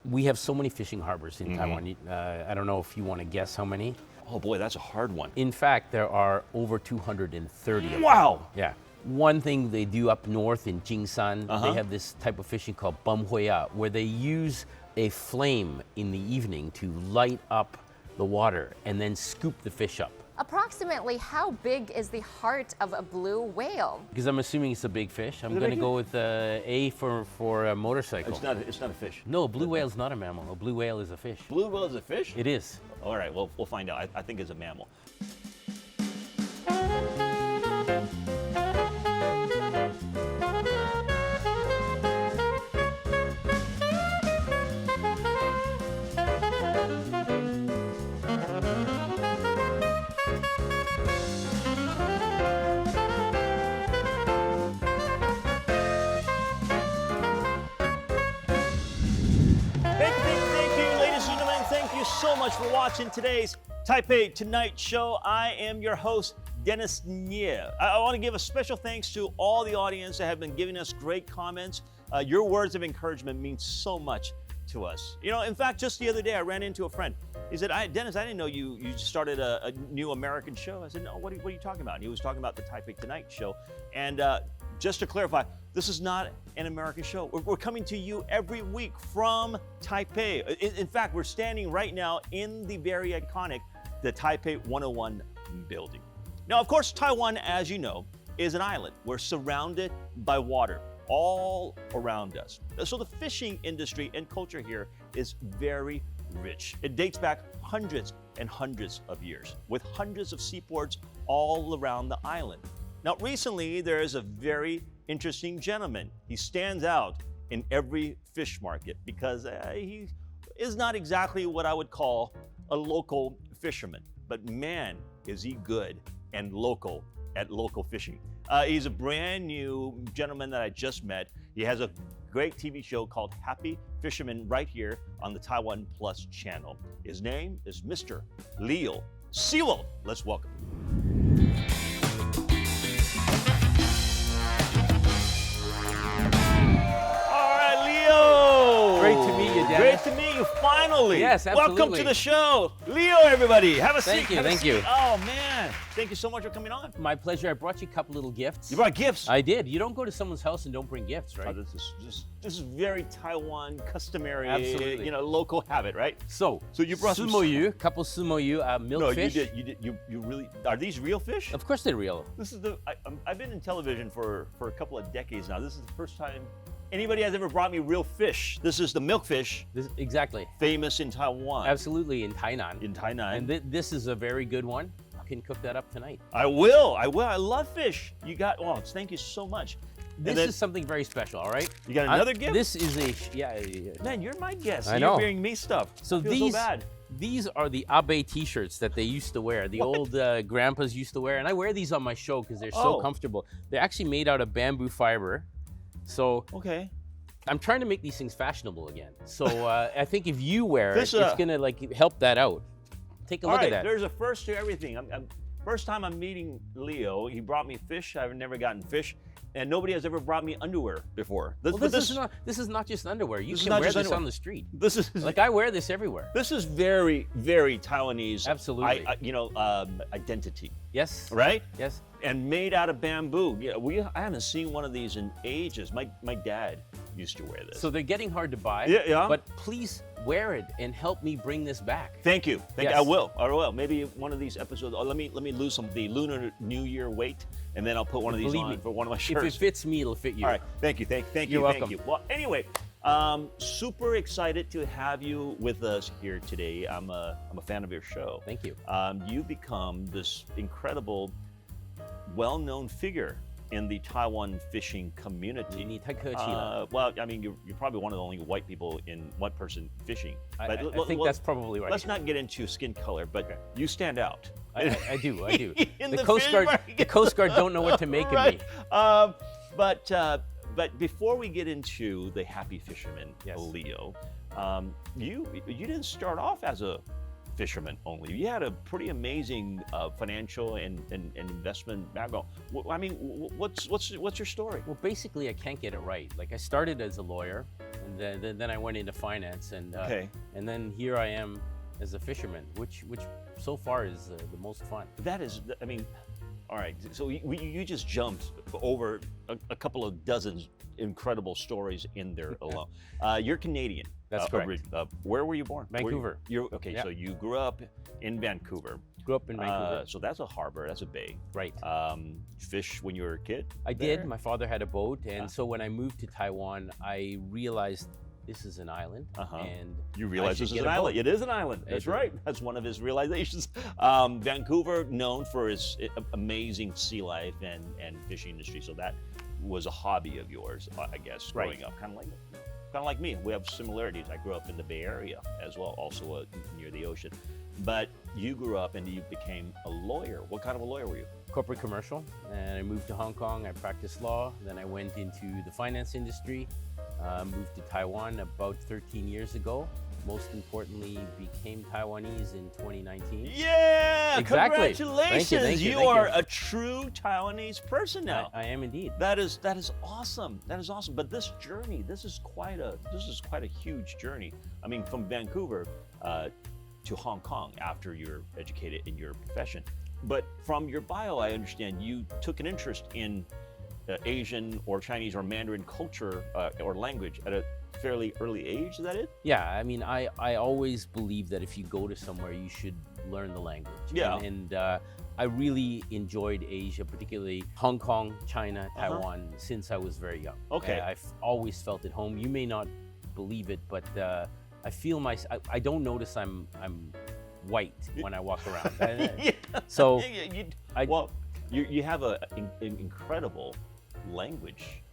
We have so many fishing harbors in Taiwan. I don't know if you want to guess how many. Oh boy, that's a hard one. In fact, there are over 230 of them. Wow! Yeah. One thing they do up north in Jinshan, they have this type of fishing called 𝗵𝗽𝗴𝗴, where they use a flame in the evening to light up the water and then scoop the fish up. Approximately how big is the heart of a blue whale? Because I'm assuming it's a big fish, I'm going to go with A for a motorcycle. It's not a fish. No, a blue whale is not a mammal. A blue whale is a fish. Blue whale is a fish? It is. All right, well, we'll find out. I think it's a mammal. So much for watching today's Taipei Tonight Show. I am your host, 𝗫𝐸𝐻. I want to give a special thanks to all the audience that have been giving us great comments. Your words of encouragement mean so much to us. You know, in fact, just the other day, I ran into a friend. He said, Dennis, I didn't know you started a new American show. I said, no, what are you talking about? And he was talking about the Taipei Tonight Show. And just to clarify, this is not an American show. We're coming to you every week from Taipei. In fact, we're standing right now in the very iconic, the Taipei 101 building. Now, of course, Taiwan, as you know, is an island. We're surrounded by water all around us. So the fishing industry and culture here is very rich. It dates back hundreds and hundreds of years, with hundreds of seaports all around the island. Now, recently, there is a very interesting gentleman. He stands out in every fish market because he is not exactly what I would call a local fisherman, but man, is he good and local at local fishing. He's a brand new gentleman that I just met. He has a great TV show called Happy Fisherman right here on the TaiwanPlus channel. His name is Mr. Leo Seewald. Let's welcome him. Great to meet you, Dennis. Great to meet you, finally. Yes, absolutely. Welcome to the show. Leo, everybody. Have a seat. Thank you. Oh, man. Thank you so much for coming on. My pleasure. I brought you a couple little gifts. You brought gifts? I did. You don't go to someone's house and don't bring gifts, right? Oh, this is very Taiwan customary, Absolutely. you know, local habit, right? So you brought some 𝗬𝗪𝐸, couple 𝗬𝗪𝐸, milkfish. You really, are these real fish? Of course they're real. This is I've been in television for a couple of decades now. This is the first time anybody has ever brought me real fish. This is the milkfish. Exactly. Famous in Taiwan. Absolutely, in Tainan. In Tainan. And this is a very good one. You can cook that up tonight. I will. I love fish. You got, thank you so much. This is something very special, all right? You got another gift? This is yeah. Man, you're my guest. I know. You're bringing me stuff. So I feel so bad. These are the 𝗷𝐵 t-shirts that they used to wear. The old grandpas used to wear. And I wear these on my show because they're so comfortable. They're actually made out of bamboo fiber. So okay. I'm trying to make these things fashionable again. So I think if you wear it, it's gonna like help that out. Take a look at that. There's a first to everything. First time I'm meeting Leo, he brought me fish. I've never gotten fish, and nobody has ever brought me underwear before. This is not just underwear. You can wear this on the street. This is like I wear this everywhere. This is very, very Taiwanese. Absolutely. Identity. Yes. Right. Yes. And made out of bamboo. Yeah, I haven't seen one of these in ages. My dad used to wear this. So they're getting hard to buy. Yeah. But please wear it and help me bring this back. Thank you. Yes. I will. Maybe one of these episodes. Let me lose some of the Lunar New Year weight, and then I'll put one of these on for one of my shirts. If it fits me, it'll fit you. All right. Thank you. You're welcome. Thank you. Well, anyway, super excited to have you with us here today. I'm a fan of your show. Thank you. You become this incredible, well-known figure in the Taiwan fishing community. 你太客气了。 Well, I mean, you're probably one of the only white people in one person fishing. I think that's probably right. Let's not get into skin color, but you stand out. I do. In the Coast Guard don't know what to make of me. But before we get into the Happy Fisherman, Leo, you didn't start off as a fisherman only. You had a pretty amazing financial and investment background. I mean, what's your story? Well, basically, I can't get it right. Like I started as a lawyer, and then I went into finance, and then here I am as a fisherman, which so far is the most fun. That is, I mean, all right. So you just jumped over a couple of dozen incredible stories in there alone. You're Canadian. That's correct. Where were you born? Vancouver. Okay. So you grew up in Vancouver. Grew up in Vancouver. So that's a harbor. That's a bay. Right. Fish when you were a kid? I did. My father had a boat, and so when I moved to Taiwan, I realized this is an island, and you realize this is an island. It is an island. That's right. That's one of his realizations. Vancouver, known for its amazing sea life and fishing industry. So that was a hobby of yours, I guess, growing up. Kind of like me. We have similarities. I grew up in the Bay Area as well, also near the ocean. But you grew up and you became a lawyer. What kind of a lawyer were you? Corporate commercial, and I moved to Hong Kong. I practiced law. Then I went into the finance industry. Moved to Taiwan about 13 years ago. Most importantly, became Taiwanese in 2019. Yeah! Exactly. Congratulations! Thank you. You are a true Taiwanese person now. I am indeed. That is awesome. That is awesome. But this journey, this is quite a huge journey. I mean, from Vancouver to Hong Kong after you're educated in your profession. But from your bio, I understand you took an interest in Asian or Chinese or Mandarin culture or language at a fairly early age. Is that it? Yeah, I mean, I always believe that if you go to somewhere, you should learn the language. Yeah. And I really enjoyed Asia, particularly Hong Kong, China, Taiwan, since I was very young. Okay. I've always felt at home. You may not believe it, but I feel I don't notice I'm white when I walk around. Yeah. So you have an incredible language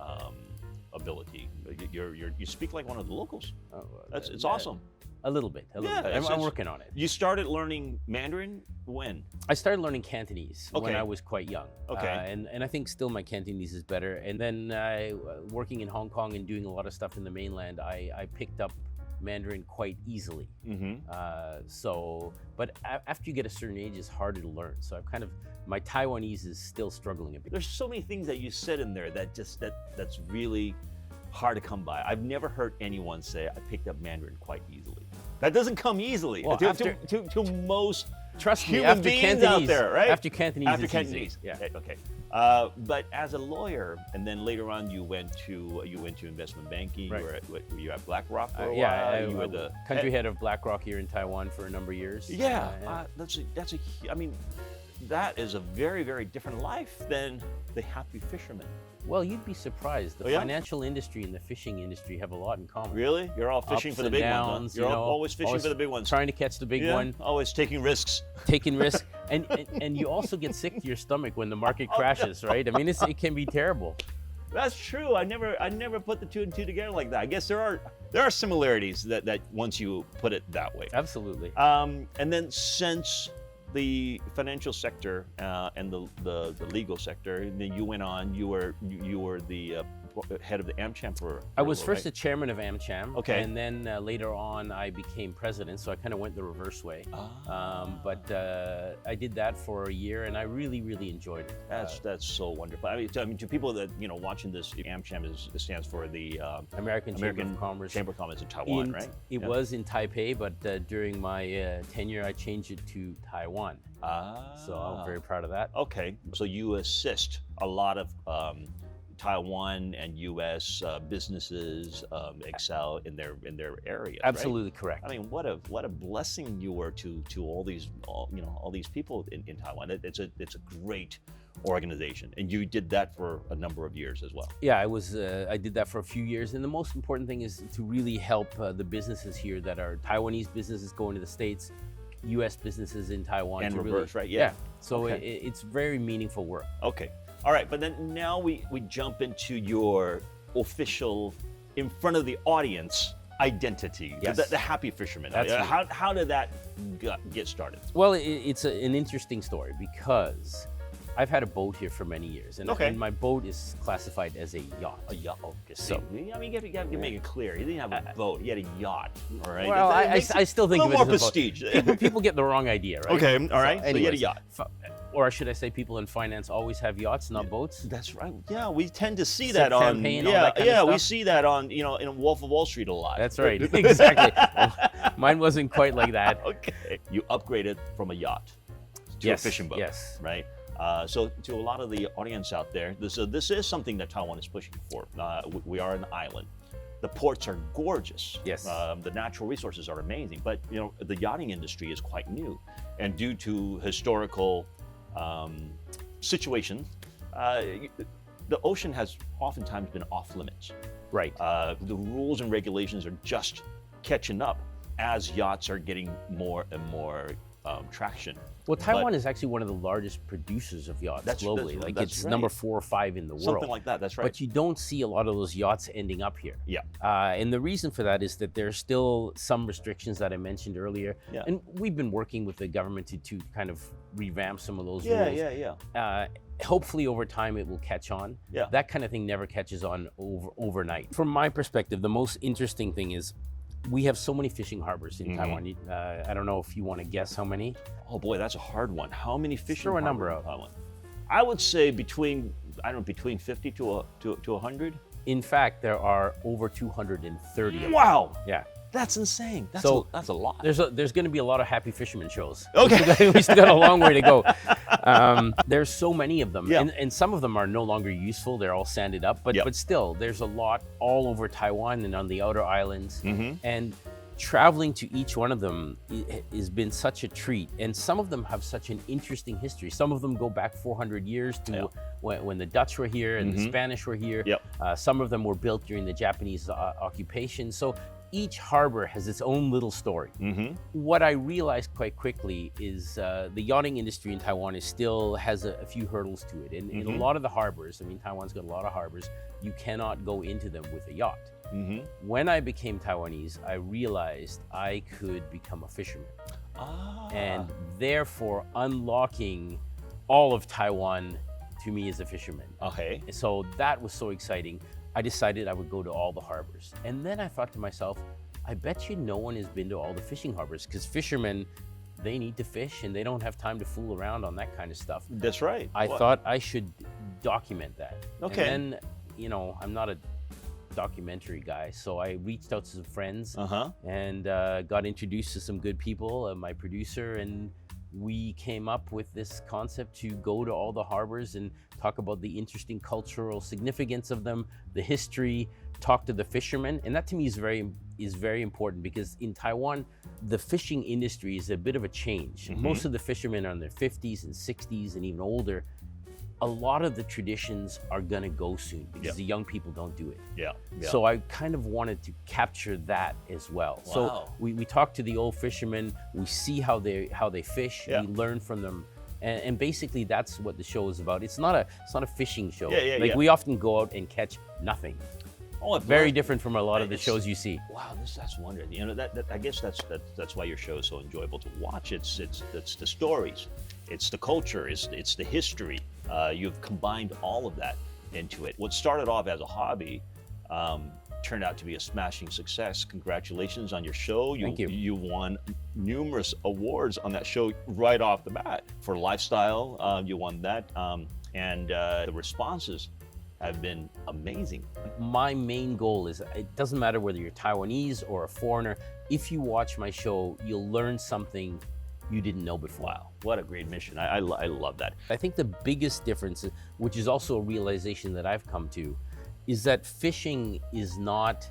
ability. You speak like one of the locals. It's awesome. A little bit. I'm working on it. You started learning Mandarin when? I started learning Cantonese when Okay. I was quite young. Okay. And I think still my Cantonese is better. And then working in Hong Kong and doing a lot of stuff in the mainland, I picked up Mandarin quite easily. But after you get a certain age, it's harder to learn. So my Taiwanese is still struggling a bit. There's so many things that you said in there that's really hard to come by. I've never heard anyone say I picked up Mandarin quite easily. That doesn't come easily to most Trust me, human after beings Cantonese, out there, right? After Cantonese, After it's Cantonese, easy. Yeah. Okay. But as a lawyer, and then later on, you went to investment banking. Right. You were at BlackRock for a while. Yeah, you were the country head of BlackRock here in Taiwan for a number of years. Yeah, I mean, that is a very, very different life than the Happy Fisherman. Well, you'd be surprised. The financial industry and the fishing industry have a lot in common. Really? You're all fishing Ups for the and big downs, ones, huh? You're always fishing for the big ones. Trying to catch the big one. Always taking risks. Taking risks. And you also get sick to your stomach when the market crashes, right? I mean, it can be terrible. That's true. I never put the two and two together like that. I guess there are similarities that once you put it that way. Absolutely. And then since the financial sector and the legal sector, and then you went on. You were the head of the AmCham for. I was first the chairman of AmCham. Okay. And then later on, I became president. So I kind of went the reverse way. But I did that for a year, and I really, really enjoyed it. That's so wonderful. I mean, to people that watching this, AmCham stands for the American Chamber of Commerce. Chamber of Commerce in Taiwan, right? It was in Taipei, but during my tenure, I changed it to Taiwan. So I'm very proud of that. Okay, so you assist a lot of Taiwan and U.S. businesses excel in their areas. Absolutely right? correct. I mean, what a blessing you were to all these people in Taiwan. It's a great organization, and you did that for a number of years as well. Yeah, I did that for a few years, and the most important thing is to really help the businesses here that are Taiwanese businesses going to the States, U.S. businesses in Taiwan. And reverse, right? Yeah. So it's very meaningful work. Okay. All right, but then now we jump into your official, in front of the audience, identity. Yes. The Happy Fisherman. That's me. How did that get started? Well, it's an interesting story because I've had a boat here for many years, and my boat is classified as a yacht. A yacht. So, I mean, you have to make it clear. You didn't have a boat. You had a yacht. All right. Well, I still think a of it little more as prestige. People get the wrong idea, right? Okay. All right. So you had a anyways, yacht. or should I say, people in finance always have yachts, not boats. That's right. Yeah, we tend to see Sip that on. champagne, all that kind of we stuff. see that on in Wolf of Wall Street a lot. That's right. Exactly. Mine wasn't quite like that. Okay. You upgraded from a yacht to a Yes, fishing boat. yes. Right. So to a lot of the audience out there, this is something that Taiwan is pushing for. We are an island. The ports are gorgeous. Yes. The natural resources are amazing, but the yachting industry is quite new, and due to historical situation, the ocean has oftentimes been off limits. Right. The rules and regulations are just catching up as yachts are getting more and more traction. Well, Taiwan is actually one of the largest producers of yachts globally. Like that's it's right. number 4 or 5 in the world. Something like that. That's right. But you don't see a lot of those yachts ending up here. Yeah. And the reason for that is that there's still some restrictions that I mentioned earlier. Yeah. And we've been working with the government to kind of revamp some of those Yeah, rules. yeah. Hopefully over time it will catch on. Yeah. That kind of thing never catches on overnight. From my perspective, the most interesting thing is we have so many fishing harbors in Taiwan. I don't know if you want to guess how many. Oh boy, that's a hard one. How many fishing Throw a harbors number in out. Taiwan? I would say between 50 to 100. In fact, there are over 230 of them. Wow, Yeah. that's insane. That's a lot. There's going to be a lot of Happy Fisherman shows. Okay. We still got a long way to go. There's so many of them, Yeah. and some of them are no longer useful. They're all sanded up, but Yep. but still, there's a lot all over Taiwan and on the outer islands. Mm-hmm. And traveling to each one of them has been such a treat. And some of them have such an interesting history. Some of them go back 400 years to when the Dutch were here and the Spanish were here. Yep. Some of them were built during the Japanese occupation. So each harbor has its own little story. What I realized quite quickly is the yachting industry in Taiwan still has a few hurdles to it. And in a lot of the harbors, I mean, Taiwan's got a lot of harbors, you cannot go into them with a yacht. When I became Taiwanese, I realized I could become a fisherman. And therefore unlocking all of Taiwan to me as a fisherman. Okay. So that was so exciting. I decided I would go to all the harbors. And then I thought to myself, I bet you no one has been to all the fishing harbors, because fishermen, they need to fish and they don't have time to fool around on that kind of stuff. That's right. I thought I should document that. Okay. And then, I'm not a documentary guy, so I reached out to some friends and got introduced to some good people, my producer, and we came up with this concept to go to all the harbors and talk about the interesting cultural significance of them, the history, talk to the fishermen. And that to me is very important, because in Taiwan, the fishing industry is a bit of a change. Most of the fishermen are in their 50s and 60s and even older. A lot of the traditions are gonna go soon because the young people don't do it. Yeah. So I kind of wanted to capture that as well. Wow. So we talk to the old fishermen, we see how they fish, Yeah. we learn from them. And basically that's what the show is about. It's not a fishing show. Yeah. We often go out and catch nothing. Oh, Very different from a lot of the It's- shows you see. Wow, that's wonderful. That I guess that's why your show is so enjoyable to watch. It's the stories, it's the culture, it's the history. You've combined all of that into it. What started off as a hobby turned out to be a smashing success. Congratulations on your show. Thank you. You won numerous awards on that show right off the bat for lifestyle. You won that, and the responses have been amazing. My main goal is, it doesn't matter whether you're Taiwanese or a foreigner, if you watch my show, you'll learn something you didn't know before. Wow, what a great mission. I love that. I think the biggest difference, which is also a realization that I've come to, is that fishing is not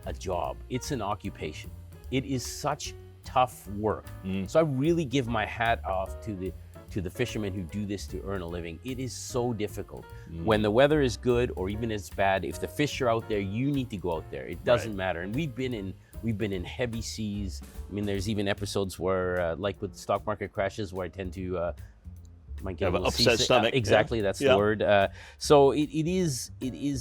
a job, it's an occupation. It is such tough work. So I really give my hat off to the fishermen who do this to earn a living. It is so difficult. When the weather is good or even it's bad, if the fish are out there, you need to go out there. It doesn't matter. And we've been in heavy seas. I mean, there's even episodes where, like with stock market crashes, where I tend to might get a Have an little upset seasick. stomach. Exactly, Yeah. that's Yeah. the word. So it is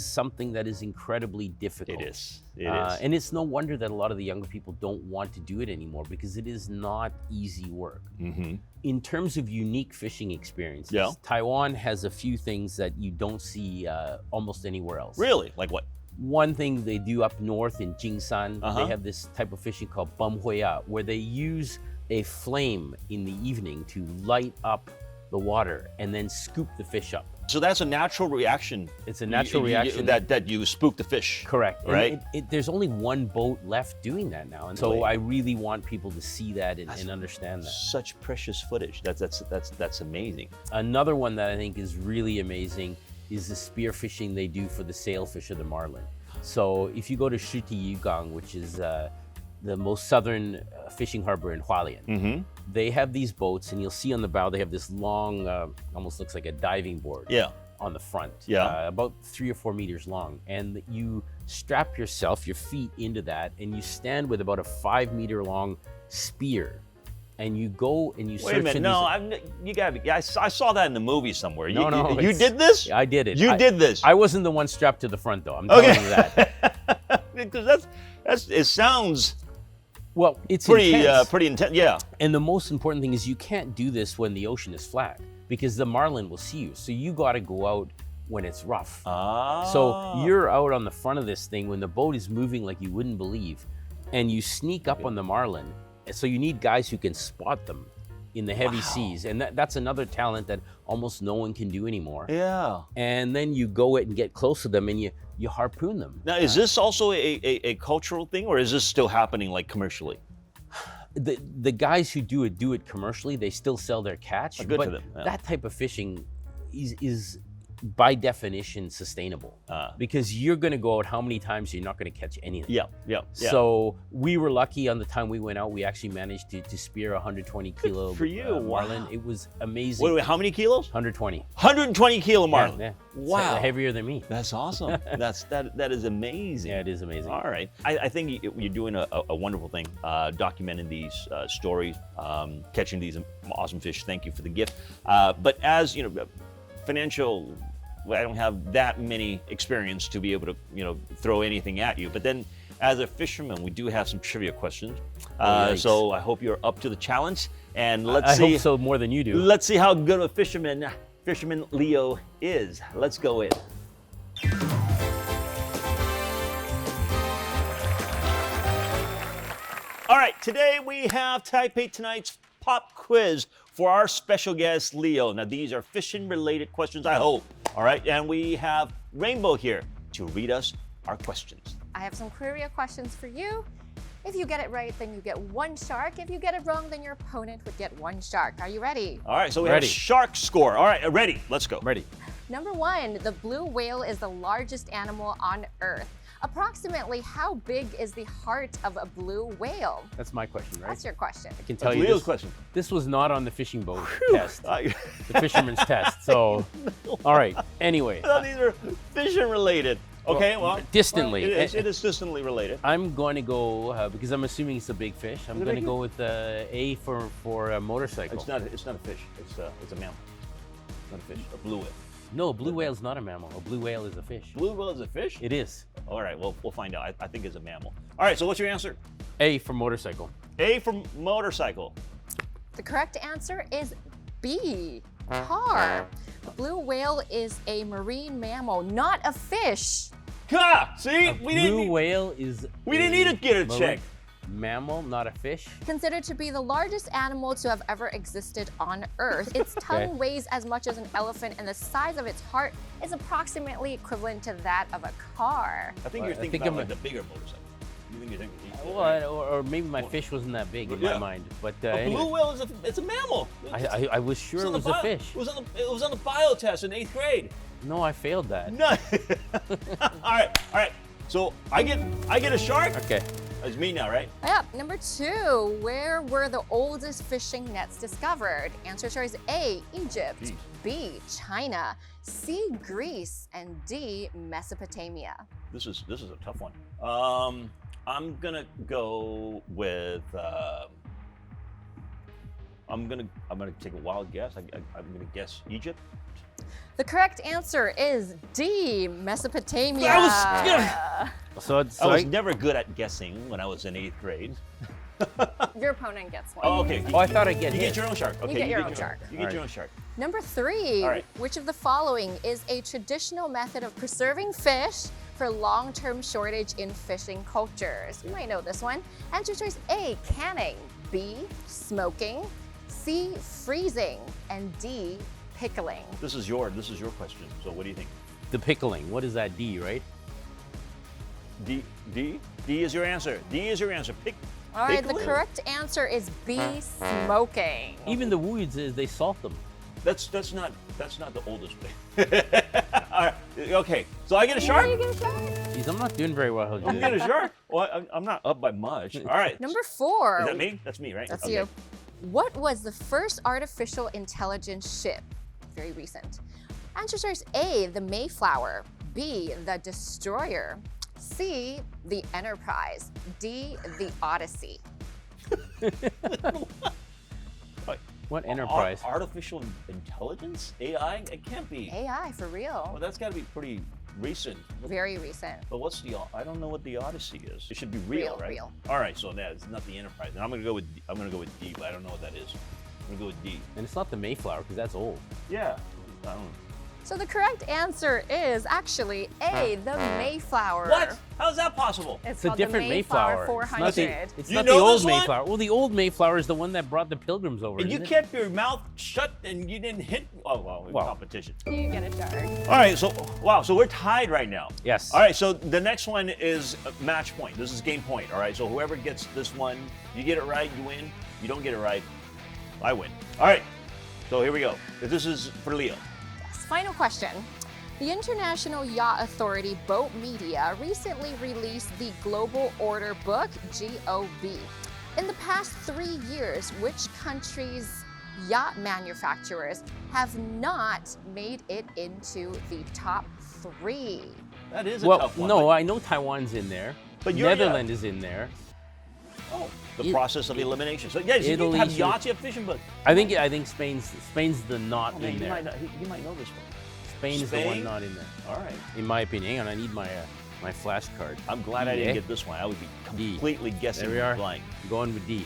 something that is incredibly difficult. It is. It is. And it's no wonder that a lot of the younger people don't want to do it anymore, because it is not easy work. In terms of unique fishing experiences, Taiwan has a few things that you don't see almost anywhere else. Really? Like what? One thing they do up north in Jinshan, they have this type of fishing called 𝗵𝗽𝗴, where they use a flame in the evening to light up the water and then scoop the fish up. So that's a natural reaction. It's a natural reaction. That you spook the fish. Correct. Right? And there's only one boat left doing that now. And so I really want people to see that and understand that. Such precious footage. That's amazing. Another one that I think is really amazing is the spear fishing they do for the sailfish of the marlin. So if you go to 𝗧𝗹𝗸𝗶𝗴𝗀, which is the most southern fishing harbor in Hualien, they have these boats, and you'll see on the bow they have this long, almost looks like a diving board on the front, about 3 or 4 meters long. And you strap yourself, your feet into that, and you stand with about a 5-meter long spear. And you go and you search. Wait a minute, no, you gotta be. I saw that in the movie somewhere. No, you did this? I did it. You did this. I wasn't the one strapped to the front, though. I'm telling you that. Because it sounds. Well, it's pretty intense. pretty intense. Yeah. And the most important thing is you can't do this when the ocean is flat because the marlin will see you. So you got to go out when it's rough. So you're out on the front of this thing when the boat is moving like you wouldn't believe, and you sneak up on the marlin. So you need guys who can spot them in the heavy seas. And that's another talent that almost no one can do anymore. Yeah. And then you go and get close to them and you harpoon them. Now, is this also a cultural thing, or is this still happening like commercially? The guys who do it commercially, they still sell their catch. Good but for them. Yeah. That type of fishing is by definition sustainable because you're going to go out how many times you're not going to catch anything. Yeah. So we were lucky on the time we went out, we actually managed to spear 120 kilo marlin. It was amazing. Wait, how many kilos? 120. 120 kilo marlin. Yeah. Wow. Heavier than me. That's awesome. that is amazing. Yeah, it is amazing. All right. I think you're doing a wonderful thing, documenting these stories, catching these awesome fish. Thank you for the gift. But as you know, financial. I don't have that many experience to be able to, throw anything at you. But then, as a fisherman, we do have some trivia questions. So I hope you're up to the challenge. And let's see. I hope so more than you do. Let's see how good a fisherman Leo is. Let's go in. All right, today we have Taipei Tonight's pop quiz for our special guest, Leo. Now, these are fishing-related questions, I hope. All right, and we have Rainbow here to read us our questions. I have some trivia questions for you. If you get it right, then you get 1 shark. If you get it wrong, then your opponent would get 1 shark. Are you ready? All right, so we have a shark score. All right, ready. Let's go. Ready. Number 1, the blue whale is the largest animal on Earth. Approximately how big is the heart of a blue whale? That's my question, right? That's your question. I can tell you Leo's question. This was not on the fishing boat test, the fisherman's test. So, all right. Anyway. These are fishing related. Okay, well, distantly. It is distantly related. I'm going to go, because I'm assuming it's a big fish, I'm going to go with A for a motorcycle. It's not a fish. It's a mammal. It's not a fish. A blue whale. No, a blue whale is not a mammal. A blue whale is a fish. Blue whale is a fish? It is. All right, well, we'll find out. I think it's a mammal. All right, so what's your answer? A for motorcycle. A for motorcycle. The correct answer is B, car. A blue whale is a marine mammal, not a fish. See? Blue whale is We didn't need to get it checked. Mammal, not a fish. Considered to be the largest animal to have ever existed on Earth. Its tongue weighs as much as an elephant, and the size of its heart is approximately equivalent to that of a car. I think you're thinking about like the bigger motorcycle. You think you're thinking. Well, or maybe my fish wasn't that big in my mind. But a blue whale is a mammal. I was sure it was a fish. It was on the bio test in 8th grade. No, I failed that. No. All right. So I get a shark. Okay. It's me now, right? Yep. Number 2, where were the oldest fishing nets discovered? Answer choice A, Egypt. B, China. C, Greece. And D, Mesopotamia. This is a tough one. I'm gonna go with. I'm gonna take a wild guess. I'm gonna guess Egypt. The correct answer is D, Mesopotamia. So I was never good at guessing when I was in 8th grade. Your opponent gets 1. Oh, okay. I thought I'd get You hit. get your own shark. Okay, You get your own shark. You get your own shark. Number 3, All right. which of the following is a traditional method of preserving fish for long-term shortage in fishing cultures? You might know this one. Answer choice A, canning. B, smoking. C, freezing, and D, pickling? This is your question. So what do you think? The pickling. What is that D, right? D is your answer. D is your answer. All right, the pickling? correct answer is B, smoking. Even the 𝗲𝐸 they salt them. That's not the oldest thing. All right. Okay. So I get a shark. You get a shark. Jeez, I'm not doing very well. You get a shark. Well, I'm not up by much. All right. Number 4. Is that me? That's me, right? That's Okay. you. What was the first artificial intelligence ship? Very recent. Answer choice A, the Mayflower. B, the Destroyer. C, the Enterprise. D, the Odyssey. What enterprise? Artificial intelligence? AI? It can't be. AI, for real. Well, that's got to be pretty recent. Very recent. But I don't know what the Odyssey is. It should be real, right? Real. All right, so that's not the Enterprise. And I'm gonna go with D, but I don't know what that is. I'm gonna go with D. And it's not the Mayflower because that's old. Yeah. I don't know. So the correct answer is actually A, the Mayflower. What? How's that possible? It's a called the different Mayflower. 400. It's You not the know old this one? Mayflower. Well, the old Mayflower is the one that brought the Pilgrims over. And you isn't it? kept your mouth shut and you didn't hit. Oh, well, competition. You get a shark. All right, so we're tied right now. Yes. All right, so the next one is match point. This is game point. All right, so whoever gets this one, you get it right, you win. You don't get it right, I win. All right, so here we go. This is for Leo. Final question. The International Yacht Authority Boat Media recently released the Global Order Book, GOB. In the past 3 years, which countries' yacht manufacturers have not made it into the top 3? That is a tough one. No, I know Taiwan's in there. But Netherlands is in there. Oh, the process of elimination. So yeah, you Italy have should- yachts, you have fishing boats. I think Spain's the not in You there. might know this one. Spain's the Spain? one not in there. All right. In my opinion. Hang on, I need my my flashcard. I'm glad I didn't get this one. I would be completely guessing There we are. blind. Going with D.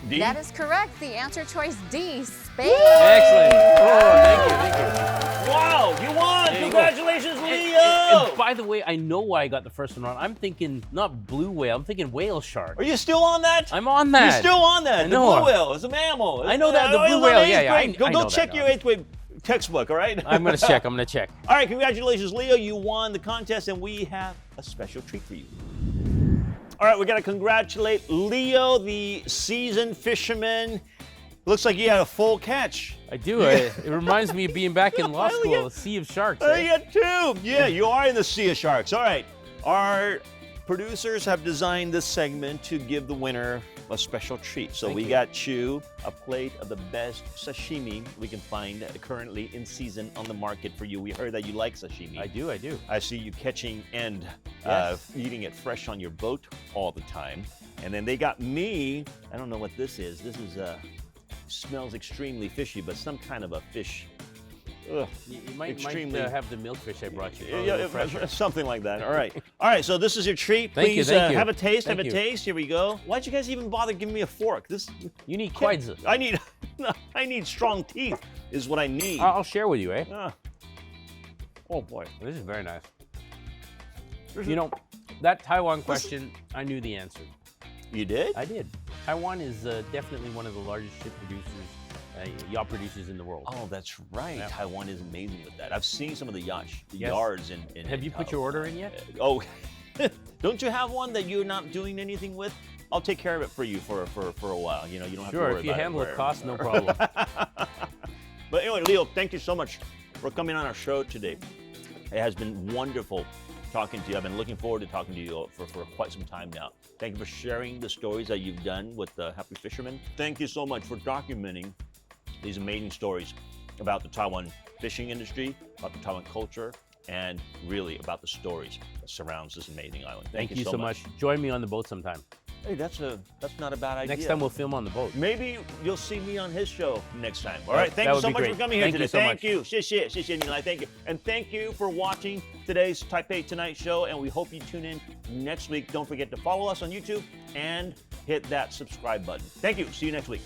D? That is correct. The answer choice D, Spain. Excellent. Oh, thank you. Wow, you won! There you Congratulations, go. Leo! And by the way, I know why I got the first one wrong. I'm thinking not blue whale. I'm thinking whale shark. Are you still on that? I'm on that. You're still on that. I know. The blue whale is a mammal. I know that, the Oh, blue you whale, love yeah, eighth yeah, grade. I Go know check that your now. 8th grade textbook, all right? I'm gonna check. I'm gonna check. All right, congratulations, Leo. You won the contest, and we have a special treat for you. All right, we got to congratulate Leo, the seasoned fisherman. Looks like you had a full catch. I do. It reminds me of being back in law Finally school, get- Sea of Sharks. Oh, eh? you got two. Yeah, you are in the Sea of Sharks. All right. Our producers have designed this segment to give the winner a special treat. So Thank we you. got you a plate of the best sashimi we can find currently in season on the market for you. We heard that you like sashimi. I do. I see you catching and Yes. eating it fresh on your boat all the time. And then they got me, I don't know what this is. This is smells extremely fishy, but some kind of a fish. Ugh. You might Extremely- have the milkfish I brought you. Probably a Yeah, little fresher. something like that. All right. All right, so this is your treat. Thank you, Please thank you. have a taste. Thank have a you. taste. Here we go. Why'd you guys even bother giving me a fork? This You need 𝐸𝐻𝐻𝐻𝐿. I need strong teeth is what I need. I'll share with you, eh? Ah. Oh boy. This is very nice. You know, that Taiwan question, I knew the answer. You did? I did. Taiwan is definitely one of the largest ship producers, yacht producers in the world. Oh, that's right. Yeah. Taiwan is amazing with that. I've seen some of the Yes. yards in Have you put your order in yet? Oh, don't you have one that you're not doing anything with? I'll take care of it for you for a while. You know, you don't have to Sure, worry if you about handle it. it cost, no problem. But anyway, Leo, thank you so much for coming on our show today. It has been wonderful talking to you. I've been looking forward to talking to you for quite some time now. Thank you for sharing the stories that you've done with Happy Fisherman. Thank you so much for documenting these amazing stories about the Taiwan fishing industry, about the Taiwan culture, and really about the stories that surrounds this amazing island. Thank you so much. Join me on the boat sometime. Hey, that's not a bad idea. Next time we'll film on the boat. Maybe you'll see me on his show next time. All That- right, thank that you would so be much great. for coming here Thank today. you so Thank much. you. 谢谢Nilai. Thank you. And thank you for watching today's Taipei Tonight Show, and we hope you tune in next week. Don't forget to follow us on YouTube and hit that subscribe button. Thank you. See you next week.